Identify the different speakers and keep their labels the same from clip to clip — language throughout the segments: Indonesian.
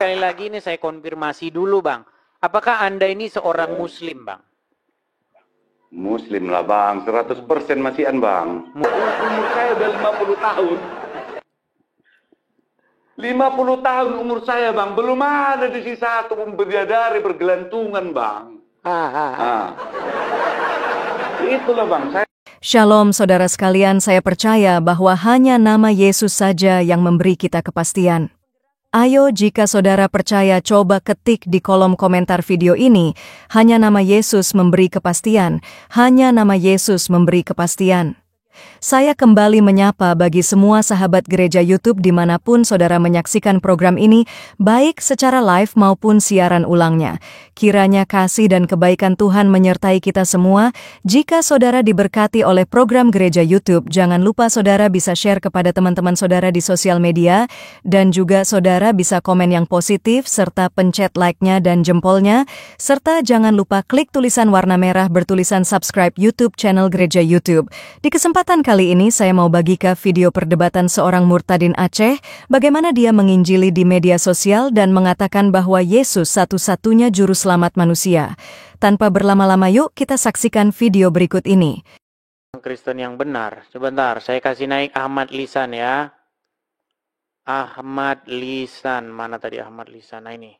Speaker 1: sekali lagi ini saya konfirmasi dulu, Bang. Apakah Anda ini seorang Muslim, Bang?
Speaker 2: Muslim lah Bang, 100% masihan Bang. Umur saya udah 50 tahun. 50 tahun umur saya Bang, belum ada di sisa satu bidadari bergelantungan Bang. Itulah Bang, saya.
Speaker 3: Shalom saudara sekalian, saya percaya bahwa hanya nama Yesus saja yang memberi kita kepastian. Ayo jika saudara percaya coba ketik di kolom komentar video ini, hanya nama Yesus memberi kepastian, hanya nama Yesus memberi kepastian. Saya kembali menyapa bagi semua sahabat gereja YouTube dimanapun saudara menyaksikan program ini, baik secara live maupun siaran ulangnya. Kiranya kasih dan kebaikan Tuhan menyertai kita semua. Jika saudara diberkati oleh program gereja YouTube, jangan lupa saudara bisa share kepada teman-teman saudara di sosial media, dan juga saudara bisa komen yang positif, serta pencet like-nya dan jempolnya, serta jangan lupa klik tulisan warna merah bertulisan subscribe YouTube channel gereja YouTube. Di kesempatan kali ini saya mau bagikan video perdebatan seorang murtadin Aceh, bagaimana dia menginjili di media sosial dan mengatakan bahwa Yesus satu-satunya juru selamat manusia. Tanpa berlama-lama yuk kita saksikan video berikut ini.
Speaker 1: Kristen yang benar. Sebentar, saya kasih naik Ahmad Lisan ya. Ahmad Lisan, mana tadi Ahmad Lisan? Nah ini.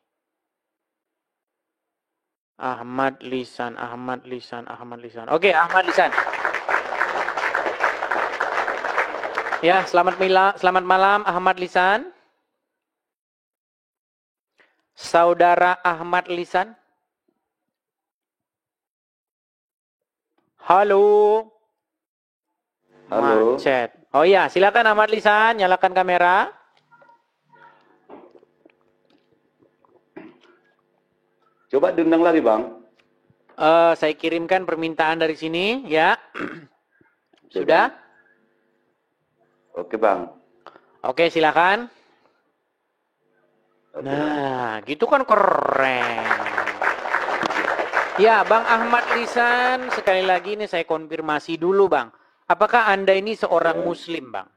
Speaker 1: Ahmad Lisan. Oke, Ahmad Lisan. Ya, selamat malam Ahmad Lisan. Saudara Ahmad Lisan. Halo.
Speaker 2: Halo.
Speaker 1: Macet. Oh ya, silakan Ahmad Lisan, nyalakan kamera.
Speaker 2: Coba diundang lagi Bang.
Speaker 1: Saya kirimkan permintaan dari sini, ya. Sudah?
Speaker 2: Oke Bang.
Speaker 1: Oke, silakan.
Speaker 2: Oke,
Speaker 1: Nah, gitu kan keren. Ya, Bang Ahmad Lisan, sekali lagi ini saya konfirmasi dulu, Bang. Apakah Anda ini seorang Muslim, Bang?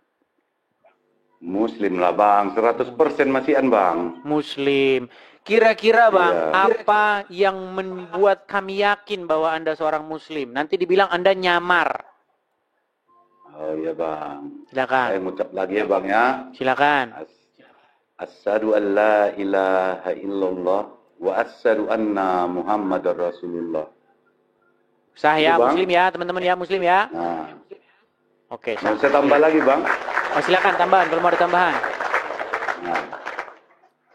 Speaker 2: Muslim lah Bang, 100% masihan Bang.
Speaker 1: Muslim. Kira-kira, Bang,
Speaker 2: Iya.
Speaker 1: apa yang membuat kami yakin bahwa Anda seorang Muslim? Nanti dibilang Anda nyamar.
Speaker 2: Oh iya Bang.
Speaker 1: Silakan.
Speaker 2: Saya ngucap lagi ya Bang ya.
Speaker 1: Silakan.
Speaker 2: Asyhadu an la ilaha illallah wa asyhadu anna Muhammadar Rasulullah.
Speaker 1: Sah ya,
Speaker 2: Bang.
Speaker 1: Muslim ya, teman-teman ya, Muslim ya.
Speaker 2: Nah,
Speaker 1: Oke,
Speaker 2: mau saya tambah lagi Bang?
Speaker 1: Oh, silakan tambahan kalau mau ada tambahan.
Speaker 2: Nah.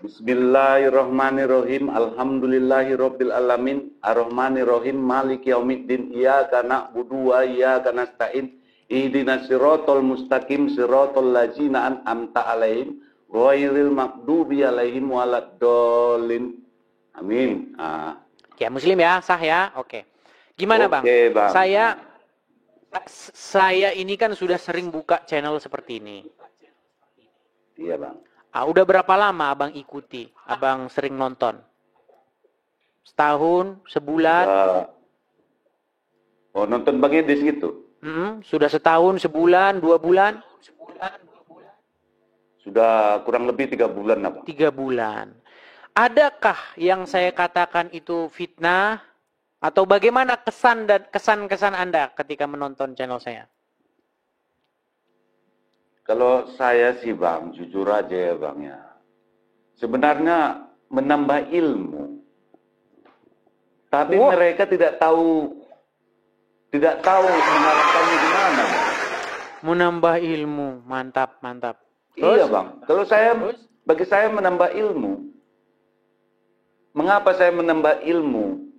Speaker 2: Bismillahirrahmanirrahim. Alhamdulillahirabbil alamin. Arrahmanirrahim. Maliki yaumiddin. Iyyaka na'budu wa iyyaka nasta'in. Ihdinas siratal mustaqim siratal ladzina an'amta 'alaihim ghairil maghdubi alaihim waladdallin. Amin.
Speaker 1: Oke, Muslim ya, sah ya. Oke. Gimana, Bang?
Speaker 2: Oke, Bang.
Speaker 1: Saya ini kan sudah sering buka channel seperti ini.
Speaker 2: Iya, Bang.
Speaker 1: Udah berapa lama Abang ikuti? Abang sering nonton? Setahun, sebulan?
Speaker 2: Oh, nonton Bang Edis gitu?
Speaker 1: Sudah setahun, sebulan, 2 bulan?
Speaker 2: Sudah kurang lebih 3 bulan, Bang.
Speaker 1: 3 bulan. Adakah yang saya katakan itu fitnah? Atau bagaimana kesan dan kesan-kesan Anda ketika menonton channel saya?
Speaker 2: Kalau saya sih Bang, jujur aja ya Bang ya. Sebenarnya menambah ilmu. Tapi mereka tidak tahu mengarahkannya gimana.
Speaker 1: Menambah ilmu, mantap.
Speaker 2: Iya Bang, bagi saya menambah ilmu. Mengapa saya menambah ilmu?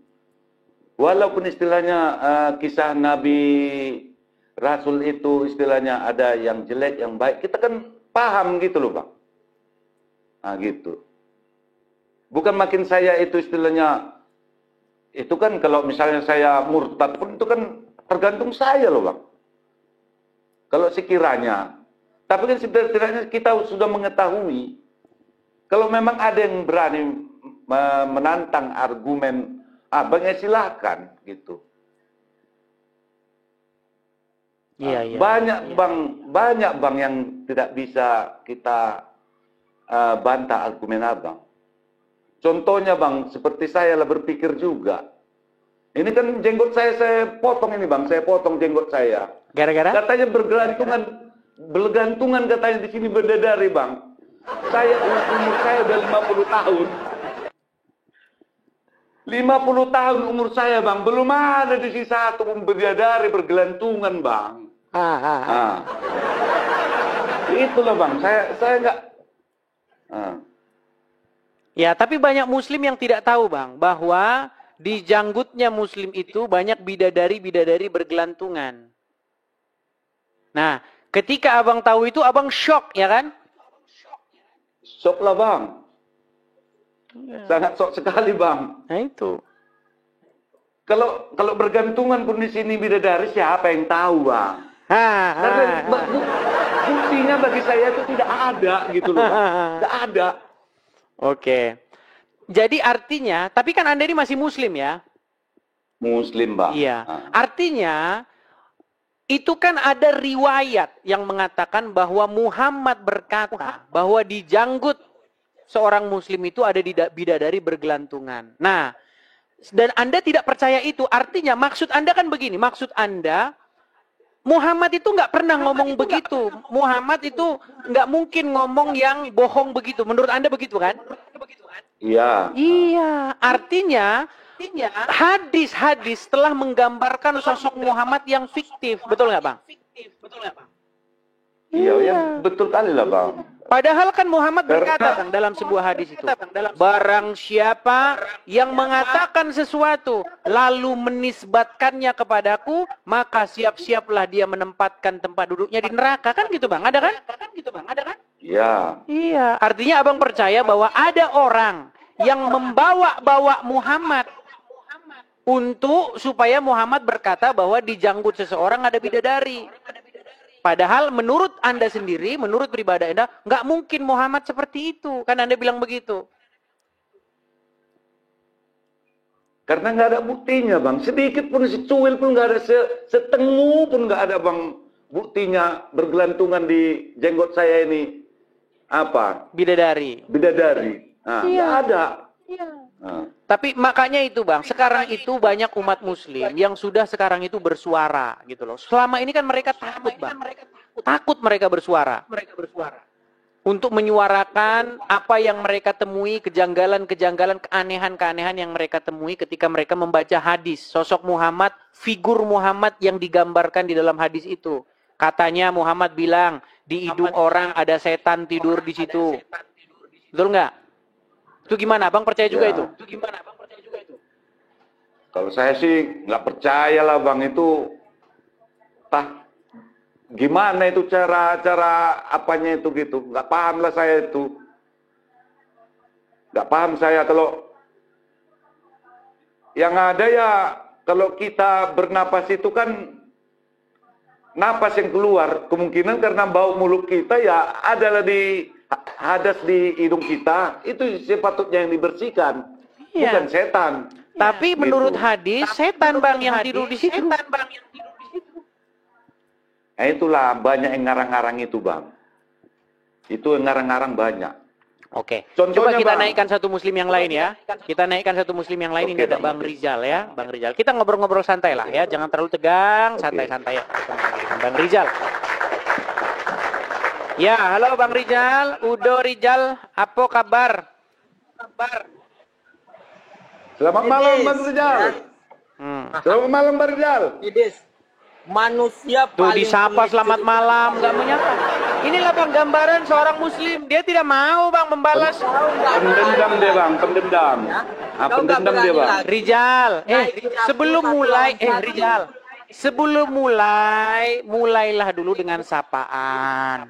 Speaker 2: Walaupun istilahnya kisah Nabi Rasul itu istilahnya ada yang jelek, yang baik, kita kan paham gitu loh Bang. Nah gitu. Bukan makin saya itu istilahnya, itu kan kalau misalnya saya murtad pun itu kan tergantung saya loh Bang. Kalau sekiranya, tapi kan setidaknya kita sudah mengetahui, kalau memang ada yang berani menantang argumen, Bang ya silahkan gitu.
Speaker 1: Iya.
Speaker 2: Banyak bang yang tidak bisa kita bantah argumen Abang. Contohnya bang, seperti saya lah berpikir juga. Ini kan jenggot saya potong ini bang, saya potong jenggot saya.
Speaker 1: Gara-gara?
Speaker 2: Katanya bergantungan katanya di sini bidadari bang. Umur saya udah 50 tahun. 50 tahun umur saya bang, belum ada di sini satu pun bidadari bergelantungan bang. Nah, itulah bang, saya nggak.
Speaker 1: Ya, tapi banyak muslim yang tidak tahu bang, bahwa di janggutnya muslim itu banyak bidadari-bidadari bergelantungan. Nah, ketika abang tahu itu, abang shock, ya kan?
Speaker 2: Shock lah bang. Sangat shock sekali bang.
Speaker 1: Nah itu.
Speaker 2: Kalau bergantungan pun di sini bidadari, siapa yang tahu bang? Karena buktinya bagi saya itu tidak ada gitu loh bang. Tidak ada.
Speaker 1: Oke. Jadi artinya, tapi kan Anda ini masih muslim ya?
Speaker 2: Muslim bang.
Speaker 1: Iya. Artinya, itu kan ada riwayat yang mengatakan bahwa Muhammad berkata bahwa di janggut seorang muslim itu ada bidadari bergelantungan. Nah, dan Anda tidak percaya itu, artinya maksud Anda kan begini, maksud Anda, Muhammad itu nggak pernah ngomong begitu. Muhammad itu nggak mungkin ngomong yang bohong begitu. Menurut Anda begitu kan?
Speaker 2: Iya.
Speaker 1: Iya, artinya hadis-hadis telah menggambarkan sosok Muhammad yang fiktif. Betul nggak bang?
Speaker 2: Iya, betul kali lah bang.
Speaker 1: Padahal kan Muhammad berkata Bang, dalam sebuah hadis itu, barang siapa yang mengatakan sesuatu lalu menisbatkannya kepadaku, maka siap-siaplah dia menempatkan tempat duduknya di neraka. Kan gitu Bang, ada kan?
Speaker 2: Iya.
Speaker 1: Iya, artinya abang percaya bahwa ada orang yang membawa-bawa Muhammad untuk supaya Muhammad berkata bahwa di janggut seseorang ada bidadari. Padahal menurut Anda sendiri, menurut pribadi Anda, nggak mungkin Muhammad seperti itu. Kan Anda bilang begitu.
Speaker 2: Karena nggak ada buktinya bang. Sedikit pun, secuil pun nggak ada, setengu pun nggak ada bang. Buktinya bergelantungan di jenggot saya ini. Apa?
Speaker 1: Bidadari.
Speaker 2: Nah,
Speaker 1: Iya.
Speaker 2: nggak ada.
Speaker 1: Iya.
Speaker 2: Nah.
Speaker 1: Tapi makanya itu bang, sekarang itu banyak umat muslim yang sudah sekarang itu bersuara gitu loh. Selama ini kan mereka takut bang. Takut mereka bersuara. Untuk menyuarakan apa yang mereka temui, kejanggalan-kejanggalan, keanehan-keanehan yang mereka temui ketika mereka membaca hadis. Sosok Muhammad, figur Muhammad yang digambarkan di dalam hadis itu. Katanya Muhammad bilang, di hidung orang ada setan tidur di situ. Betul nggak? Itu gimana? Abang percaya juga itu?
Speaker 2: Kalau saya sih nggak percaya lah bang itu. Gimana itu cara apanya itu gitu? Nggak paham lah saya itu. Nggak paham saya kalau yang ada ya kalau kita bernapas itu kan napas yang keluar kemungkinan karena bau mulut kita ya adalah hadas di hidung kita, itu sepatutnya yang dibersihkan, bukan setan.
Speaker 1: Tapi menurut hadis, setan bang yang tidur di situ.
Speaker 2: Nah itulah banyak yang ngarang-ngarang itu bang. Itu yang ngarang-ngarang banyak.
Speaker 1: Oke.
Speaker 2: Contohnya,
Speaker 1: Coba kita
Speaker 2: Bang.
Speaker 1: naikkan satu muslim yang lain ya. Kita naikkan satu muslim yang lain. Ini ada Bang Rizal ya. Bang Rizal. Kita ngobrol-ngobrol santai lah ya. Jangan terlalu tegang. Santai-santai ya. Bang Rizal. Ya, halo Bang Rizal. Udo Rizal. Apa kabar?
Speaker 2: Selamat malam Bang Rizal. Selamat malam Bang Rizal.
Speaker 4: Idis, manusia
Speaker 1: Tuh
Speaker 4: paling
Speaker 1: disapa
Speaker 4: sulit
Speaker 1: selamat
Speaker 4: cerita.
Speaker 1: malam. Nggak menyapa. Inilah Bang gambaran seorang muslim. Dia tidak mau Bang membalas.
Speaker 2: Pendendam dia bang, pendendam. Pendendam dia bang.
Speaker 1: Rizal, sebelum mulai, Rizal, sebelum mulailah dulu dengan sapaan.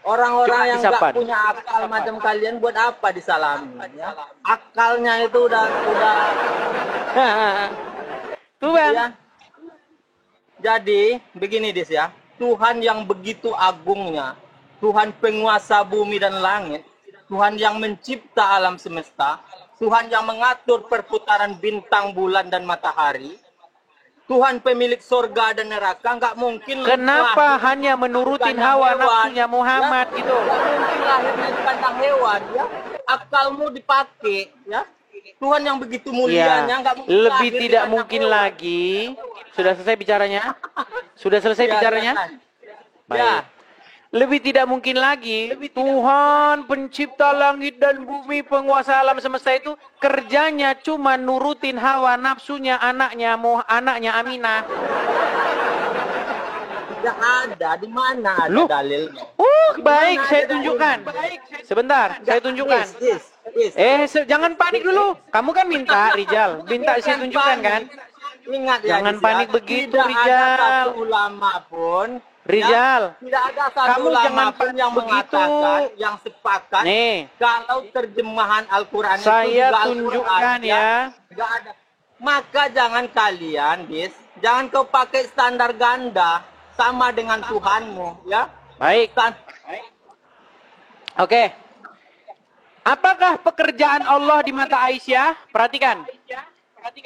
Speaker 4: Orang-orang yang
Speaker 1: Coba
Speaker 4: nggak
Speaker 1: disapa.
Speaker 4: punya akal macam kalian buat apa disalami? Ya? Akalnya itu udah
Speaker 1: Tuh Bang.
Speaker 4: ya. Jadi begini Dis ya, Tuhan yang begitu agungnya, Tuhan penguasa bumi dan langit, Tuhan yang mencipta alam semesta, Tuhan yang mengatur perputaran bintang, bulan dan matahari, Tuhan pemilik surga dan neraka, nggak mungkin
Speaker 1: Kenapa
Speaker 4: lahir
Speaker 1: hanya menurutin
Speaker 4: kandang
Speaker 1: hawa
Speaker 4: hewan,
Speaker 1: nafsunya Muhammad
Speaker 4: ya?
Speaker 1: gitu?
Speaker 4: Nggak mungkin lahirnya di kandang hewan ya. akalmu dipakai, ya. Tuhan yang begitu
Speaker 1: Ya,
Speaker 4: mulianya nggak mungkin
Speaker 1: lebih
Speaker 4: lahir di
Speaker 1: tidak
Speaker 4: kandang
Speaker 1: mungkin
Speaker 4: hewan.
Speaker 1: lagi. Sudah selesai bicaranya? Sudah selesai
Speaker 4: Ya,
Speaker 1: bicaranya?
Speaker 4: silakan.
Speaker 1: Baik.
Speaker 4: Ya.
Speaker 1: Lebih tidak mungkin lagi Tuhan pencipta langit dan bumi, penguasa alam semesta itu kerjanya cuma nurutin hawa nafsunya anaknya Aminah.
Speaker 4: Tidak ada. Di mana ada
Speaker 1: Loh?
Speaker 4: dalilnya?
Speaker 1: Baik,
Speaker 4: Mana
Speaker 1: saya
Speaker 4: ada
Speaker 1: tunjukkan.
Speaker 4: dalilnya?
Speaker 1: Sebentar, saya tunjukkan. Jangan panik dulu. Kamu kan minta, Rijal. Minta saya tunjukkan kan?
Speaker 4: Ingat ya,
Speaker 1: Jangan
Speaker 4: Nis, ya,
Speaker 1: panik begitu,
Speaker 4: tidak ada
Speaker 1: Rijal.
Speaker 4: satu ulama pun,
Speaker 1: Rijal,
Speaker 4: ya, tidak ada satu
Speaker 1: kamu
Speaker 4: ulama
Speaker 1: jangan
Speaker 4: pun
Speaker 1: panik
Speaker 4: yang
Speaker 1: begitu.
Speaker 4: mengatakan, yang sepakat,
Speaker 1: Nih,
Speaker 4: kalau terjemahan Al-Quran itu
Speaker 1: saya
Speaker 4: juga Al-Quran,
Speaker 1: tunjukkan ya.
Speaker 4: Nggak ada. Maka jangan kalian, Bis, jangan kau pakai standar ganda sama dengan Tuhanmu, ya.
Speaker 1: Baik. Oke. Apakah pekerjaan Allah di mata Aisyah? Perhatikan.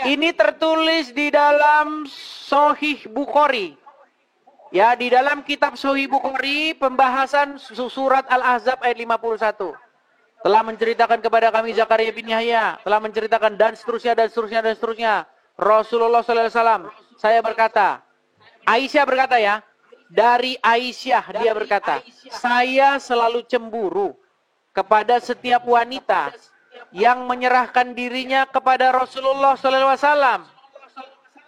Speaker 1: Ini tertulis di dalam Sahih Bukhari. Ya, di dalam kitab Sahih Bukhari, pembahasan surat Al-Ahzab ayat 51. Telah menceritakan kepada kami Zakaria bin Yahya, telah menceritakan dan seterusnya dan seterusnya dan seterusnya. Rasulullah SAW, saya berkata, Aisyah berkata ya, dari Aisyah dia berkata, saya selalu cemburu kepada setiap wanita yang menyerahkan dirinya kepada Rasulullah SAW.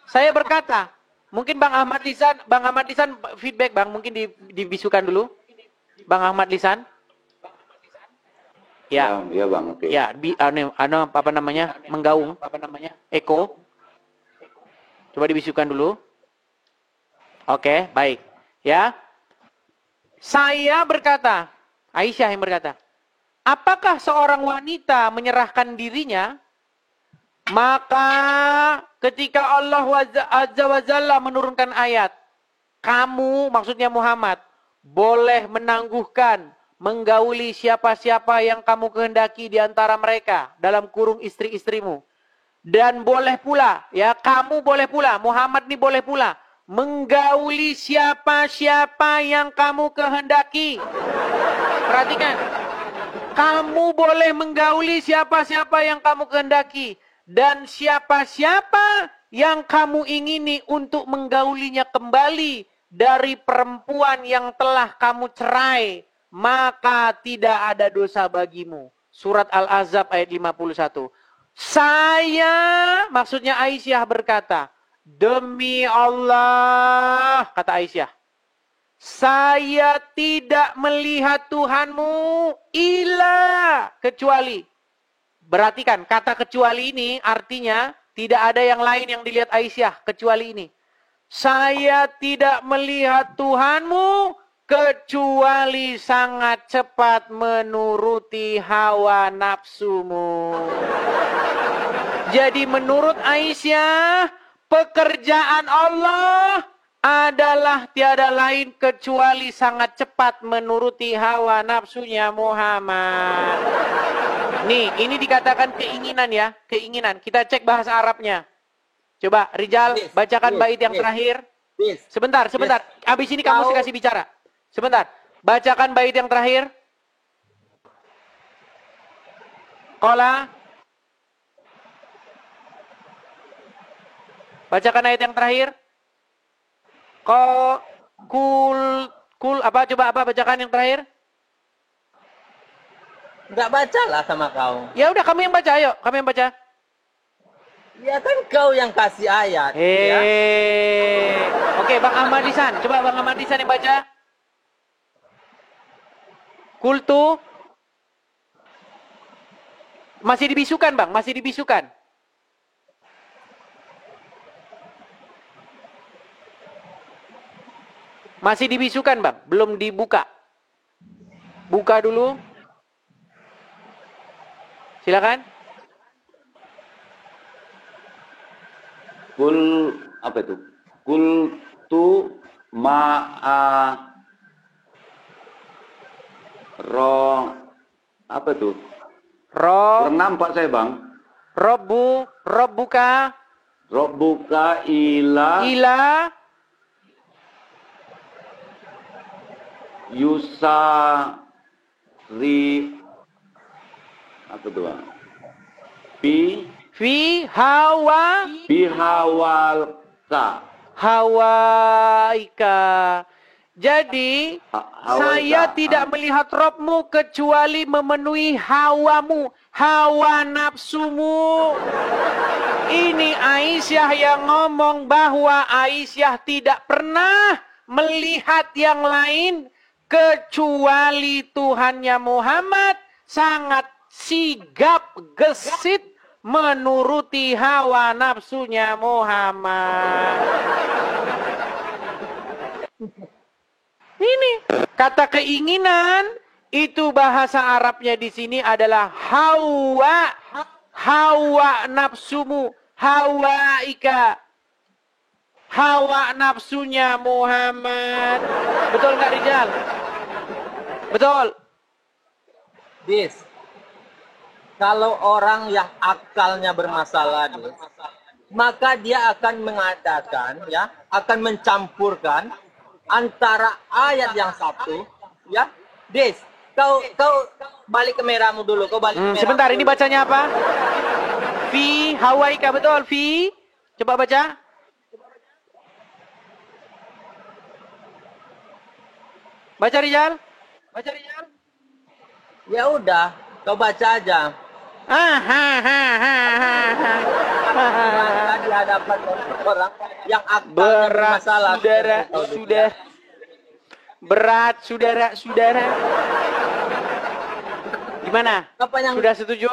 Speaker 1: Saya berkata, mungkin Bang Ahmad Lisan feedback Bang, mungkin dibisukan dulu. Bang Ahmad Lisan. Ya,
Speaker 2: ya Bang, oke.
Speaker 1: Ya, apa namanya? Menggaung, Eko. Coba dibisukan dulu. Oke, baik. Ya. Saya berkata, Aisyah yang berkata, apakah seorang wanita menyerahkan dirinya, maka ketika Allah Azza wa Jalla menurunkan ayat, kamu, maksudnya Muhammad, boleh menangguhkan, menggauli siapa-siapa yang kamu kehendaki di antara mereka, dalam kurung istri-istrimu. Dan boleh pula, ya kamu boleh pula, Muhammad ini boleh pula, menggauli siapa-siapa yang kamu kehendaki. Perhatikan, kamu boleh menggauli siapa-siapa yang kamu kehendaki. Dan siapa-siapa yang kamu ingini untuk menggaulinya kembali dari perempuan yang telah kamu cerai, maka tidak ada dosa bagimu. Surat Al-Ahzab ayat 51. Saya, maksudnya Aisyah berkata, demi Allah, kata Aisyah, saya tidak melihat Tuhanmu ila kecuali. Perhatikan, kata kecuali ini artinya tidak ada yang lain yang dilihat Aisyah kecuali ini. Saya tidak melihat Tuhanmu kecuali sangat cepat menuruti hawa nafsumu. Jadi menurut Aisyah, pekerjaan Allah adalah tiada lain kecuali sangat cepat menuruti hawa nafsunya Muhammad. Nih, ini dikatakan keinginan ya, keinginan. Kita cek bahasa Arabnya. Coba, Rijal, bacakan bait yang terakhir. Sebentar. Habis ini kamu kasih bicara. Sebentar. Bacakan bait yang terakhir. Qala. Bacakan ayat yang terakhir. Kul apa coba apa bacakan yang terakhir?
Speaker 4: Enggak bacalah sama kau.
Speaker 1: Ya udah kamu yang baca, ayo. Kamu yang baca.
Speaker 4: Ya kan kau yang kasih ayat. Ya.
Speaker 1: Oke, Bang Ahmad Lisan. Coba Bang Ahmad Lisan yang baca. Kultu. Masih dibisukan, Bang. Masih dibisukan. Masih dibisukan, Bang. Belum dibuka. Buka dulu. Silakan.
Speaker 2: Kul apa itu? Kul tu ma'a ro apa itu? Kurang nampak saya Bang.
Speaker 1: Robbuka ila
Speaker 2: yusari Apa tuh bang? Fi hawalka.
Speaker 1: Hawaika. Jadi
Speaker 2: Hawaika.
Speaker 1: saya tidak melihat Robmu kecuali memenuhi hawamu, hawa nafsumu. Ini Aisyah yang ngomong bahwa Aisyah tidak pernah melihat yang lain kecuali Tuhannya Muhammad, sangat sigap gesit menuruti hawa nafsunya Muhammad. Ini kata keinginan itu bahasa Arabnya di sini adalah hawa, hawa nafsumu, hawaika, hawa nafsunya Muhammad. Betul nggak Rijal? Betul.
Speaker 4: Dis, kalau orang yang akalnya bermasalah, Dis, maka dia akan mengadakan, ya, akan mencampurkan antara ayat yang satu, ya, Dis, kau balik ke merahmu dulu, kau balik ke merahmu
Speaker 1: Sebentar, ini
Speaker 4: dulu.
Speaker 1: bacanya apa? Fi hawaika, betul, fi. Coba baca. Baca Rijal. Baca Rijal.
Speaker 4: Ya udah, kau baca aja. Baca di hadapan orang yang akalnya
Speaker 1: Berat,
Speaker 4: bermasalah.
Speaker 1: saudara, sudah. Berat, saudara. Gimana?
Speaker 4: Apa yang
Speaker 1: Sudah setuju?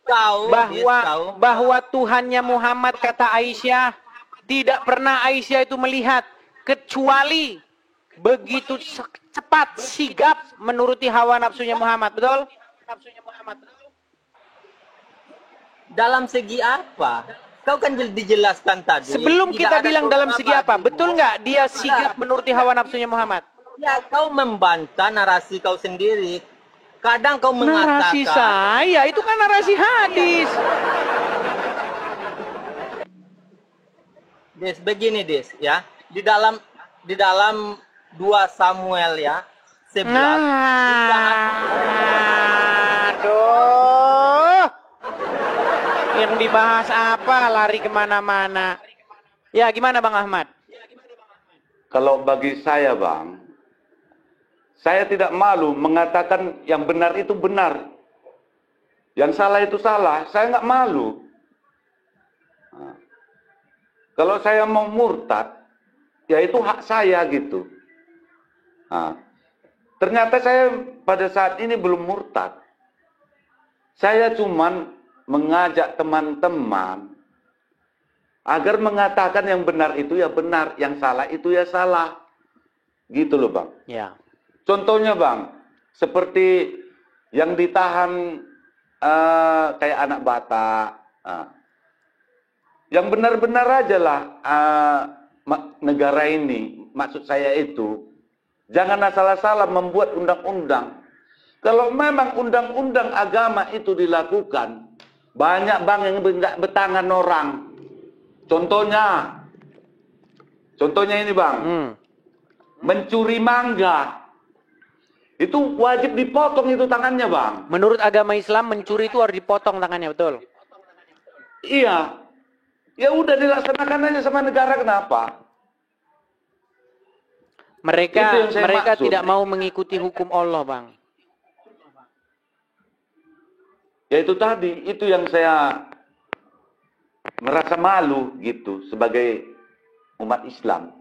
Speaker 4: kau, Dis, kau?
Speaker 1: Bahwa Tuhannya Muhammad, kata Aisyah, tidak pernah Aisyah itu melihat kecuali begitu cepat sigap menuruti hawa nafsunya Muhammad, betul? Nafsunya Muhammad, betul?
Speaker 4: Dalam segi apa? Kau kan dijelaskan tadi.
Speaker 1: Sebelum
Speaker 4: tidak
Speaker 1: kita
Speaker 4: ada
Speaker 1: bilang dalam segi apa,
Speaker 4: dirimu.
Speaker 1: betul nggak dia sigap menuruti hawa nafsunya Muhammad?
Speaker 4: Ya, kau membantah narasi kau sendiri. Kadang kau
Speaker 1: Narasi
Speaker 4: mengatakan,
Speaker 1: saya itu kan narasi hadis.
Speaker 4: Des, begini Des, ya. Di dalam 2 Samuel ya, 11.
Speaker 1: Aduh. Yang dibahas apa? Lari kemana-mana. Ya, gimana Bang Ahmad?
Speaker 2: Kalau bagi saya bang, saya tidak malu mengatakan yang benar itu benar. Yang salah itu salah, saya nggak malu. Nah, kalau saya mau murtad, ya itu hak saya gitu. Nah, ternyata saya pada saat ini belum murtad. Saya cuman mengajak teman-teman agar mengatakan yang benar itu ya benar, yang salah itu ya salah. Gitu loh bang.
Speaker 1: Ya.
Speaker 2: Contohnya bang, seperti yang ditahan kayak anak Batak. Yang benar-benar aja lah negara ini, maksud saya itu, jangan asal-asalan membuat undang-undang. Kalau memang undang-undang agama itu dilakukan, banyak bang yang nggak bertangan orang. Contohnya ini bang, mencuri mangga. Itu wajib dipotong itu tangannya bang.
Speaker 1: Menurut agama Islam mencuri itu harus dipotong tangannya, betul?
Speaker 2: Iya. Ya udah dilaksanakan aja sama negara, kenapa?
Speaker 1: Mereka
Speaker 2: maksud.
Speaker 1: tidak mau mengikuti hukum Allah, Bang.
Speaker 2: Ya itu tadi, itu yang saya merasa malu gitu sebagai umat Islam.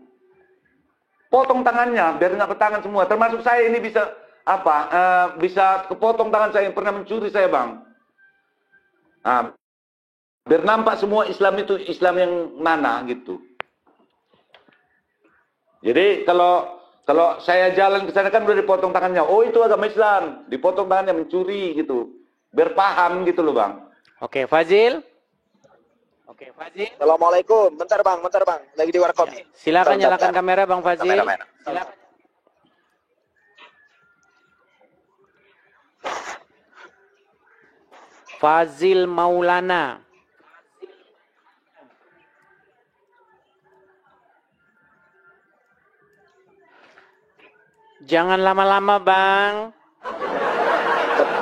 Speaker 2: Potong tangannya biar nggak bertangan semua. Termasuk saya ini bisa bisa kepotong tangan saya yang pernah mencuri saya bang. Nah, biar nampak semua Islam itu Islam yang mana gitu. Jadi kalau saya jalan ke sana kan udah dipotong tangannya. Oh itu agama Islam, dipotong tangannya mencuri gitu. Biar paham gitu loh bang.
Speaker 1: Oke, Fazil.
Speaker 5: Assalamualaikum. Bentar bang. Lagi di warkop nih.
Speaker 1: Silakan
Speaker 5: Bentar.
Speaker 1: nyalakan kamera Bang Fazil.
Speaker 5: Kamera.
Speaker 1: Silakan. Fazil Maulana. Jangan lama-lama, Bang.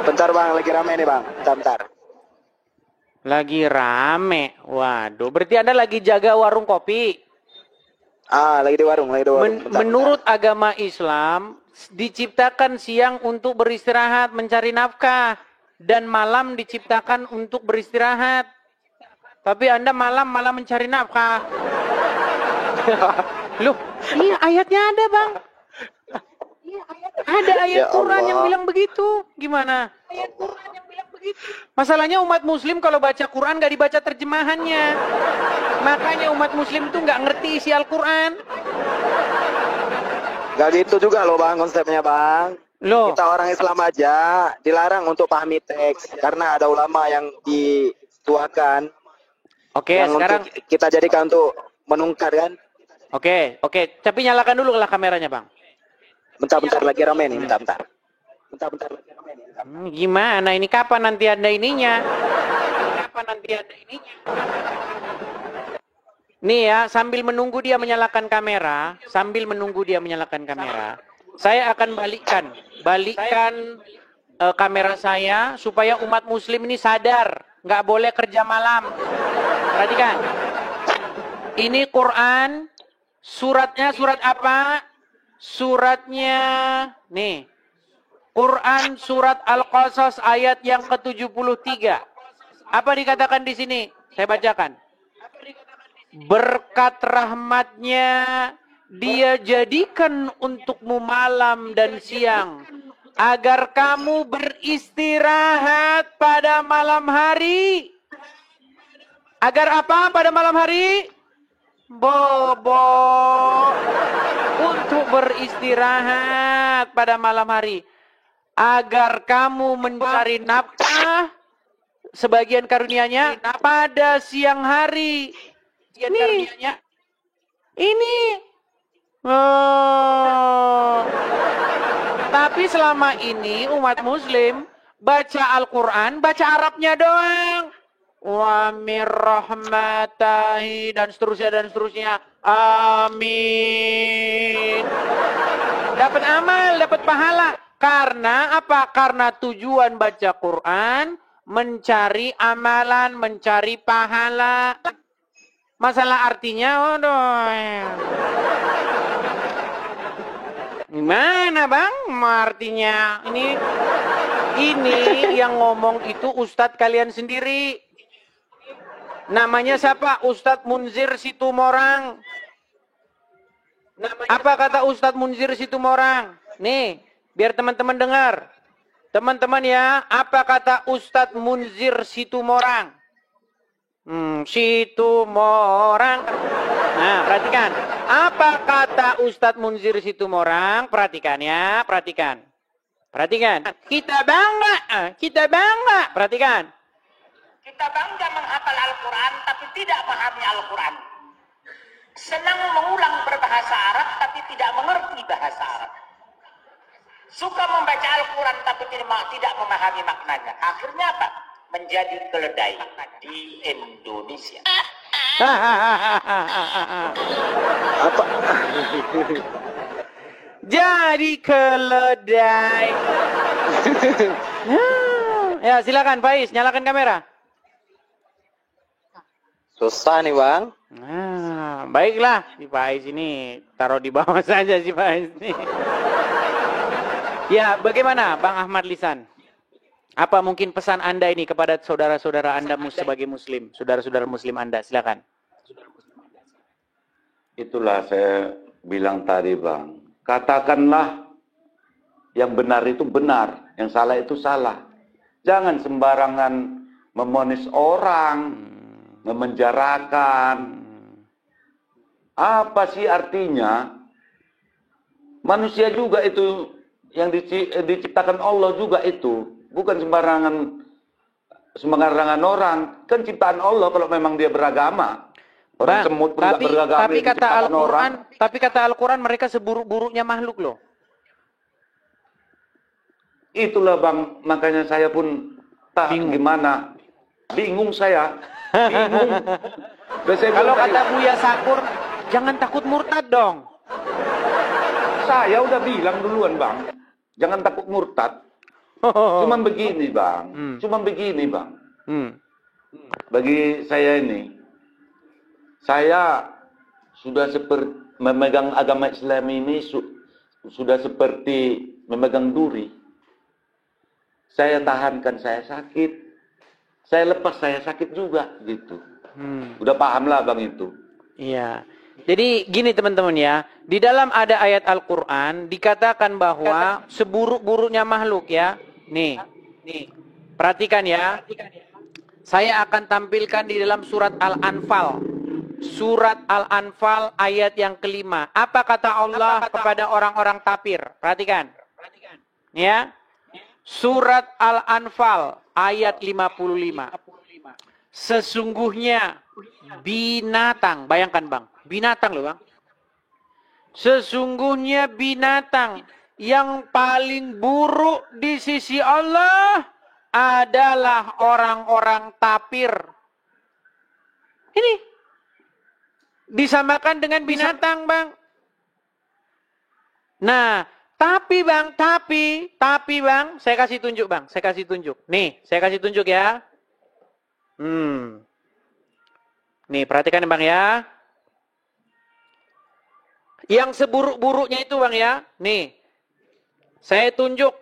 Speaker 5: Bentar bang, lagi rame nih bang. Bentar.
Speaker 1: Lagi rame. Waduh, berarti Anda lagi jaga warung kopi.
Speaker 5: Lagi di warung.
Speaker 1: Menurut agama Islam, diciptakan siang untuk beristirahat, mencari nafkah. Dan malam diciptakan untuk beristirahat. Tapi Anda malam malah mencari nafkah. Loh, iya ayatnya ada bang. Ada ayat
Speaker 5: Ya
Speaker 1: Quran
Speaker 5: Allah.
Speaker 1: yang bilang begitu. Gimana? Masalahnya umat muslim kalau baca Quran gak dibaca terjemahannya. Makanya umat muslim tuh gak ngerti isi Al-Quran.
Speaker 5: Gak gitu juga loh bang konsepnya bang.
Speaker 1: Loh,
Speaker 5: Kita orang Islam aja dilarang untuk pahami teks karena ada ulama yang dituakan
Speaker 1: oke
Speaker 5: yang
Speaker 1: sekarang,
Speaker 5: untuk kita jadikan untuk menungkar kan.
Speaker 1: oke. Tapi nyalakan dulu lah kameranya bang.
Speaker 5: Bentar lagi rame nih, bentar.
Speaker 1: Gimana ini kapan nanti ada ininya? Nih ya, sambil menunggu dia menyalakan kamera, saya akan balikkan kamera saya supaya umat muslim ini sadar, nggak boleh kerja malam. Perhatikan. Ini Quran, suratnya surat apa? Suratnya nih. Quran surat Al-Qasas ayat yang ke-73. Apa dikatakan di sini? Saya bacakan. Berkat rahmatnya dia jadikan untukmu malam dan siang agar kamu beristirahat pada malam hari. Agar apa pada malam hari? Bobo. Untuk beristirahat pada malam hari. Agar kamu mencari nafkah sebagian karunia-Nya pada siang hari. Ini. Oh. Tapi selama ini umat muslim baca Al-Quran, baca Arabnya doang. Wa mir rahmatahi dan seterusnya. Amin. Dapat amal, dapat pahala. Karena apa? Karena tujuan baca Quran mencari amalan, mencari pahala. Masalah artinya, gimana bang? Artinya ini yang ngomong itu Ustadz kalian sendiri. Namanya siapa? Ustadz Munzir Situmorang. Apa kata Ustadz Munzir Situmorang? Nih, biar teman-teman dengar. Teman-teman ya, apa kata Ustadz Munzir Situmorang? Situmorang. Nah, perhatikan. Apa kata Ustadz Munzir Situmorang? Perhatikan ya, perhatikan. Kita bangga. Perhatikan.
Speaker 6: Kita bangga menghafal Al-Quran tapi tidak memahami Al-Quran. Senang mengulang berbahasa Arab tapi tidak mengerti bahasa Arab. Suka membaca Al-Quran tapi tidak memahami maknanya. Akhirnya apa? Menjadi keledai di Indonesia.
Speaker 5: Apa?
Speaker 1: Jadi keledai. Ya, silakan Faiz, nyalakan kamera.
Speaker 5: Susah nih bang.
Speaker 1: Nah, baiklah, si Faiz ini taruh di bawah saja si Faiz ini. Ya, bagaimana Bang Ahmad Lisan? Apa mungkin pesan Anda ini kepada saudara-saudara Anda sebagai muslim, saudara-saudara muslim Anda? Silakan.
Speaker 2: Itulah saya bilang tadi bang. Katakanlah yang benar itu benar, yang salah itu salah. Jangan sembarangan memonis orang, memenjarakan. Apa sih artinya? Manusia juga itu yang diciptakan Allah juga itu. Bukan sembarangan orang. Kan ciptaan Allah kalau memang dia beragama. Orang
Speaker 1: Bang,
Speaker 2: semut pun nggak beragama.
Speaker 1: tapi kata Al-Quran mereka seburuk-buruknya makhluk loh.
Speaker 2: Itulah bang, makanya saya pun tak gimana. Bingung saya. Bingung.
Speaker 1: Kalau kata Buya Sakur, jangan takut murtad dong.
Speaker 2: Saya udah bilang duluan bang. Jangan takut murtad. Cuman begini bang, cuman begini bang. Bagi saya ini, saya sudah seperti memegang agama Islam ini sudah seperti memegang duri. Saya tahankan, saya sakit. Saya lepas, saya sakit juga gitu. Udah paham lah bang itu.
Speaker 1: Iya. Jadi gini teman-teman ya, di dalam ada ayat Al-Quran dikatakan bahwa seburuk-buruknya makhluk ya. Nih, perhatikan ya. Saya akan tampilkan di dalam surat Al-Anfal. Surat Al-Anfal ayat yang kelima. Apa kata Allah kepada orang-orang kafir? Perhatikan. Ya. Surat Al-Anfal ayat 55. Sesungguhnya binatang, bayangkan bang, binatang loh bang. Sesungguhnya binatang yang paling buruk di sisi Allah adalah orang-orang tapir. Ini disamakan dengan binatang bang. Nah, tapi bang, saya kasih tunjuk bang, saya kasih tunjuk. Nih, saya kasih tunjuk ya. Nih, perhatikan bang ya. Yang seburuk-buruknya itu bang ya. Nih, saya tunjuk.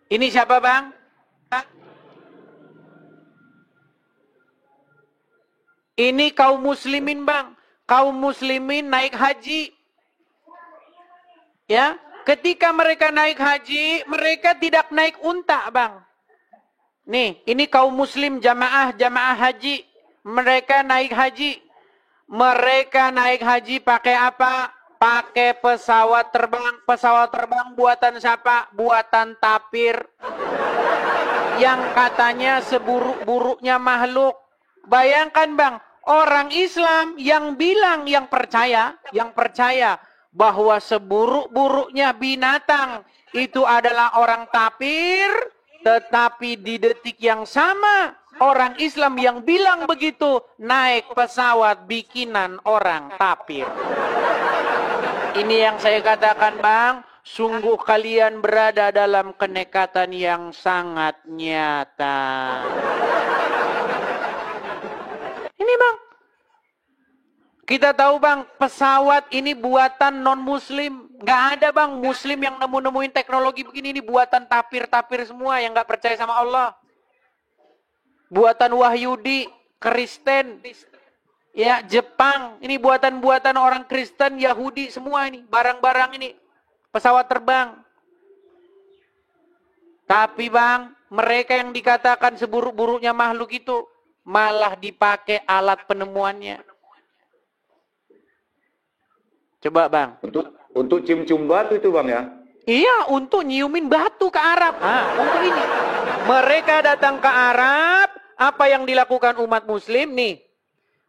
Speaker 1: Ini siapa bang? Ini kaum muslimin bang. Kaum muslimin naik haji. Ya, ketika mereka naik haji, mereka tidak naik unta bang. Nih, ini kaum muslim jamaah haji. Mereka naik haji. Mereka naik haji pakai apa? Pakai pesawat terbang. Pesawat terbang buatan siapa? Buatan tapir. Yang katanya seburuk-buruknya makhluk. Bayangkan bang, orang Islam yang bilang, yang percaya bahwa seburuk-buruknya binatang itu adalah orang tapir. Tetapi di detik yang sama, orang Islam yang bilang begitu naik pesawat bikinan orang tapir. Ini yang saya katakan bang, sungguh kalian berada dalam kenekatan yang sangat nyata. Ini bang, kita tahu bang, pesawat ini buatan non-muslim. Nggak ada bang, muslim yang nemuin teknologi begini. Ini buatan tapir-tapir semua yang nggak percaya sama Allah. Buatan Wahyudi, Kristen, ya Jepang. Ini buatan-buatan orang Kristen, Yahudi semua ini. Barang-barang ini, pesawat terbang. Tapi bang, mereka yang dikatakan seburuk-buruknya makhluk itu malah dipakai alat penemuannya. Coba bang.
Speaker 2: Untuk cium-cium batu itu bang ya?
Speaker 1: Iya, untuk nyiumin batu ke Arab. Untuk ini. Mereka datang ke Arab, apa yang dilakukan umat muslim? Nih,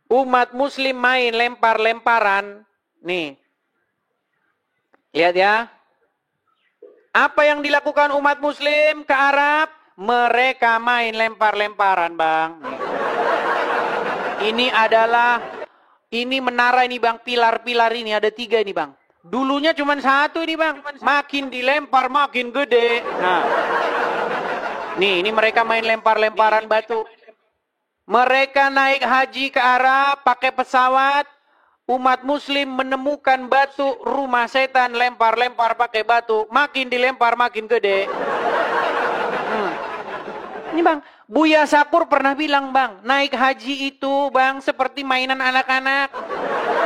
Speaker 1: umat muslim main lempar-lemparan. Nih, lihat ya. Apa yang dilakukan umat muslim ke Arab? Mereka main lempar-lemparan bang. Nih. Ini menara ini bang, pilar-pilar ini ada 3 ini bang. Dulunya cuma 1 ini bang, makin dilempar makin gede. Nah, nih ini mereka main lempar-lemparan batu. Mereka naik haji ke Arab pakai pesawat. Umat muslim menemukan batu, rumah setan, lempar-lempar pakai batu. Makin dilempar makin gede. Ini bang, Buya Sakur pernah bilang bang, naik haji itu bang seperti mainan anak-anak.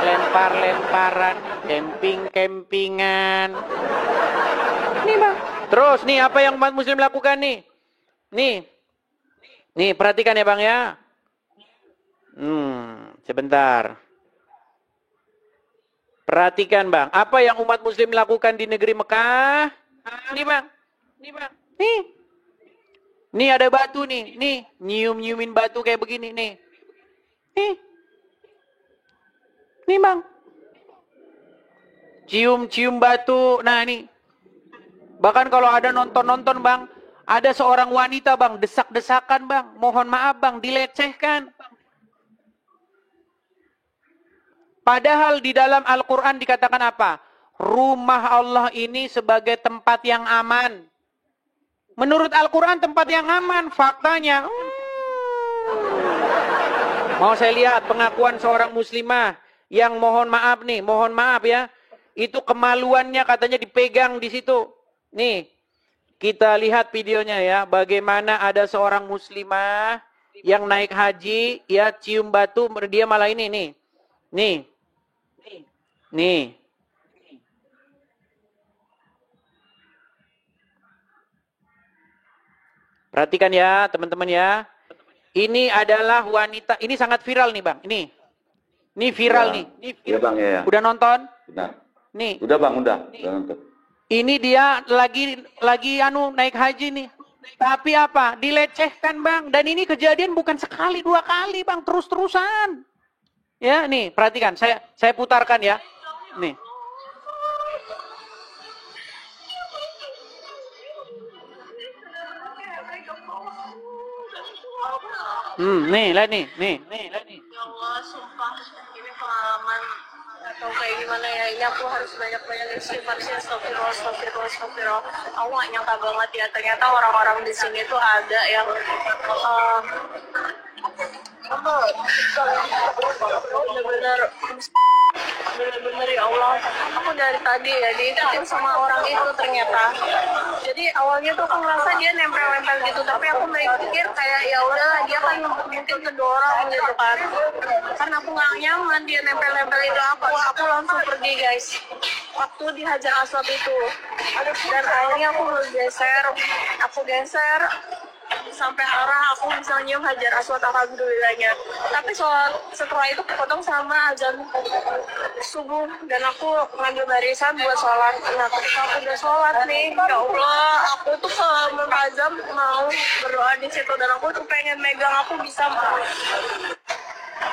Speaker 1: Lempar-lemparan, camping-campingan. Ini bang. Terus nih apa yang umat muslim lakukan nih? Nih perhatikan ya bang ya. Sebentar. Perhatikan bang, apa yang umat muslim lakukan di negeri Mekah? Nih bang. Nih ada batu nih, nyium-nyiumin batu kayak begini nih. Nih bang. Cium-cium batu, nah ini. Bahkan kalau ada nonton-nonton bang, ada seorang wanita bang, desak-desakan bang, mohon maaf bang, dilecehkan. Padahal di dalam Al-Quran dikatakan apa? Rumah Allah ini sebagai tempat yang aman. Menurut Al-Quran tempat yang aman. Faktanya. Mau saya lihat pengakuan seorang muslimah yang mohon maaf nih, mohon maaf ya. Itu kemaluannya katanya dipegang di situ. Nih, kita lihat videonya ya. Bagaimana ada seorang muslimah yang naik haji, ya cium batu, dia malah ini nih. Nih. Nih. Perhatikan ya, teman-teman ya. Ini adalah wanita, ini sangat viral nih, Bang. Ini viral
Speaker 2: Ya,
Speaker 1: nih.
Speaker 2: iya Bang, ya.
Speaker 1: Udah nonton?
Speaker 2: Nah,
Speaker 1: Nih.
Speaker 2: udah Bang, udah nonton.
Speaker 1: Ini dia lagi naik haji nih. Tapi apa? Dilecehkan, Bang. Dan ini kejadian bukan sekali, 2 kali, Bang. Terus-terusan. Ya, nih, perhatikan. Saya putarkan ya. Nih. Nih, lihat nih. Lihat nih.
Speaker 7: Ya Allah, sumpah ini pengalaman atau kayak gimana ya, ini aku harus banyak-banyak istighfar sih, astagfirullah. Aku gak nyangka banget ya, ternyata orang-orang di sini tuh ada yang bener-bener ya Allah, aku dari tadi ya diikutin sama orang itu ternyata. Jadi awalnya tuh aku ngerasa dia nempel-nempel gitu, tapi aku mikir kayak ya udah dia kan mungkin kedorong gitu kan. Karena aku nggak nyaman dia nempel-nempel itu, aku langsung pergi guys. Waktu di Hajar Aswad itu, dan akhirnya aku geser sampai arah aku bisa nyium Hajar Aswad, alhamdulillahnya. Tapi setelah itu kepotong sama azan subuh dan aku ngambil barisan buat sholat. Nah ketika aku udah sholat nih, ya Allah, aku tuh kalau Muntazam mau berdoa di situ dan aku tuh pengen megang, aku bisa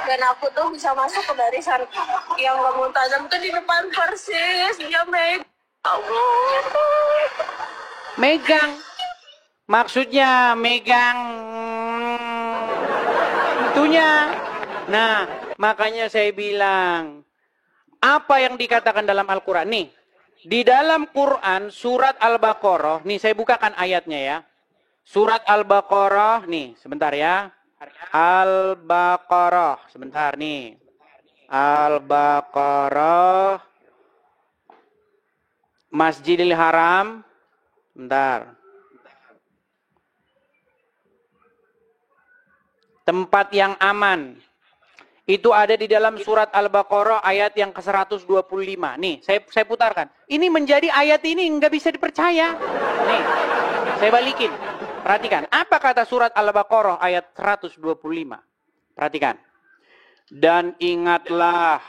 Speaker 7: dan aku tuh bisa masuk ke barisan yang gak Muntazam tuh di depan persis dia megang. Allah.
Speaker 1: Megang. Maksudnya megang itunya. Nah, makanya saya bilang, apa yang dikatakan dalam Al-Quran? Nih, di dalam Quran surat Al-Baqarah, nih saya bukakan ayatnya ya. Surat Al-Baqarah, nih sebentar ya. Al-Baqarah, sebentar nih. Al-Baqarah, Masjidil Haram, sebentar. Tempat yang aman. Itu ada di dalam surat Al-Baqarah ayat yang ke-125. Nih, saya putarkan. Ini menjadi ayat ini nggak bisa dipercaya. Nih, saya balikin. Perhatikan. Apa kata surat Al-Baqarah ayat 125? Perhatikan. Dan ingatlah